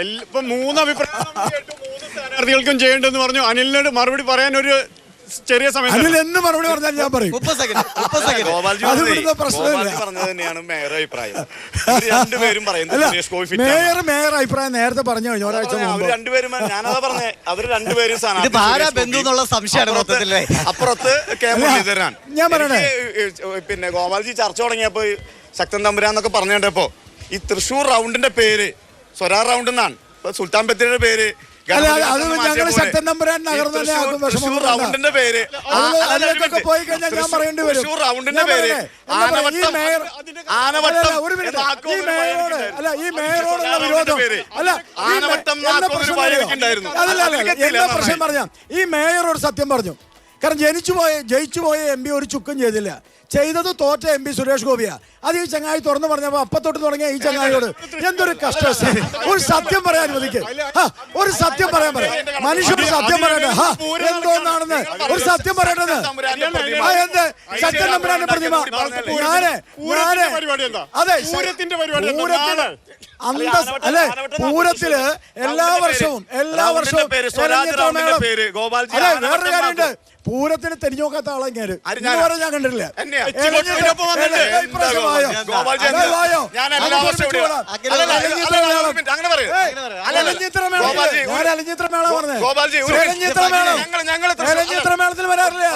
ഇപ്പൊ 3 അഭിപ്രായം 3 സ്ഥാനാർത്ഥികൾക്കും ചെയ്യേണ്ടെന്ന് പറഞ്ഞു. അനിലിനോട് മറുപടി പറയാൻ ഒരു ചെറിയ സമയം. അനിൽ എന്ത് മറുപടി പറഞ്ഞാൽ ഞാൻ പറയും. മേയർ അഭിപ്രായം നേരത്തെ പറഞ്ഞു കഴിഞ്ഞു ഒരാഴ്ച മുമ്പ്. രണ്ടുപേരും ഞാനതാ പറഞ്ഞേ, അവര് രണ്ടുപേരും സംശയമാണ്. അപ്പുറത്ത് കെ മുരളീധരനാണ്. ഞാൻ പറയണേ, പിന്നെ ഗോപാൽജി ചർച്ച തുടങ്ങിയപ്പോ ശക്തൻ തമ്പുരാന്നൊക്കെ പറഞ്ഞിട്ടപ്പോ ഈ തൃശ്ശൂർ റൗണ്ടിന്റെ പേര് സ്വരാ റൗണ്ട് എന്നാണ്. സുൽത്താൻ ബത്തേരിയുടെ പേര് ശക്തൻ തമ്പുരാൻ റൗണ്ടിന്റെ പേര് പോയി കഴിഞ്ഞാൽ ഞാൻ പറയേണ്ടി വരും. തൃശ്ശൂർ റൗണ്ടിന്റെ പേര് ആനവട്ടം അല്ല ഈ മേയറോടുള്ള വിരോധം അല്ല ആനവട്ടം എന്താ പ്രശ്നം പറഞ്ഞാൽ ഈ മേയറോട് സത്യം പറഞ്ഞു. കാരണം ജയിച്ചു പോയ എം പി ഒരു ചുക്കും ചെയ്തില്ല. ചെയ്തത് തോറ്റ എം പി സുരേഷ് ഗോപിയാ. അത് ഈ ചങ്ങായി തുറന്നു പറഞ്ഞപ്പോ അപ്പത്തൊട്ട് തുടങ്ങിയ ഈ ചങ്ങായിയോട് എന്തൊരു കഷ്ടം. ഒരു സത്യം പറയാൻ അനുവദിക്ക്. ഒരു സത്യം പറയാൻ പറയാം. മനുഷ്യർ സത്യം പറയട്ടെ. എന്തോന്നാണെന്ന് ഒരു സത്യം പറയട്ടെന്ന്. എന്ത് ശക്തൻ തമ്പുരാന്റെ പ്രതിമ അതെ അല്ലെ പൂരത്തില് എല്ലാ വർഷവും വേറൊരു കാര്യമുണ്ട്. പൂരത്തിന് തെരിഞ്ഞു നോക്കാത്ത ആളെ ഞാൻ കണ്ടിട്ടില്ല. മേളത്തിൽ വരാറില്ല.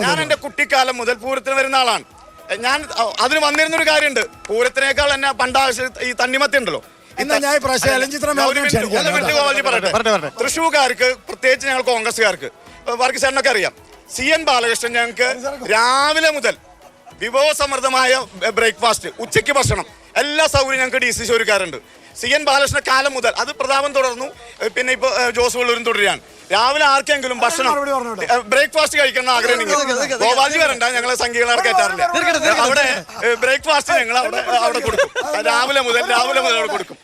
ഞാൻ എന്റെ കുട്ടിക്കാലം മുതൽ പൂരത്തിന് വരുന്ന ആളാണ്. ഞാൻ അതിന് വന്നിരുന്നൊരു കാര്യമുണ്ട്. പൂരത്തിനേക്കാൾ എന്നെ ഈ തണ്ണിമത്തി ഉണ്ടല്ലോ. തൃശ്ശൂർക്കാർക്ക് പ്രത്യേകിച്ച് ഞങ്ങൾ കോൺഗ്രസ്സുകാർക്ക് വർഗീസേട്ടനൊക്കെ അറിയാം. CN ബാലകൃഷ്ണൻ ഞങ്ങൾക്ക് രാവിലെ മുതൽ വിഭവസമൃദ്ധമായ ബ്രേക്ക്ഫാസ്റ്റ്, ഉച്ചയ്ക്ക് ഭക്ഷണം, എല്ലാ സൗകര്യം ഞങ്ങൾക്ക് DC ശോരിക്കാറുണ്ട്. CN ബാലകൃഷ്ണൻ കാലം മുതൽ അത് പ്രതാപം തുടർന്നു. പിന്നെ ഇപ്പൊ ജോസ് വള്ളൂരും തുടരുകയാണ്. രാവിലെ ആർക്കെങ്കിലും ഭക്ഷണം ബ്രേക്ക്ഫാസ്റ്റ് കഴിക്കണം ആഗ്രഹം ഗോപാൽജി വരണ്ട, ഞങ്ങളെ സംഘികളെ കയറ്റാറില്ല. അവിടെ ബ്രേക്ക്ഫാസ്റ്റ് ഞങ്ങൾ അവിടെ കൊടുക്കും. രാവിലെ മുതൽ അവിടെ കൊടുക്കും.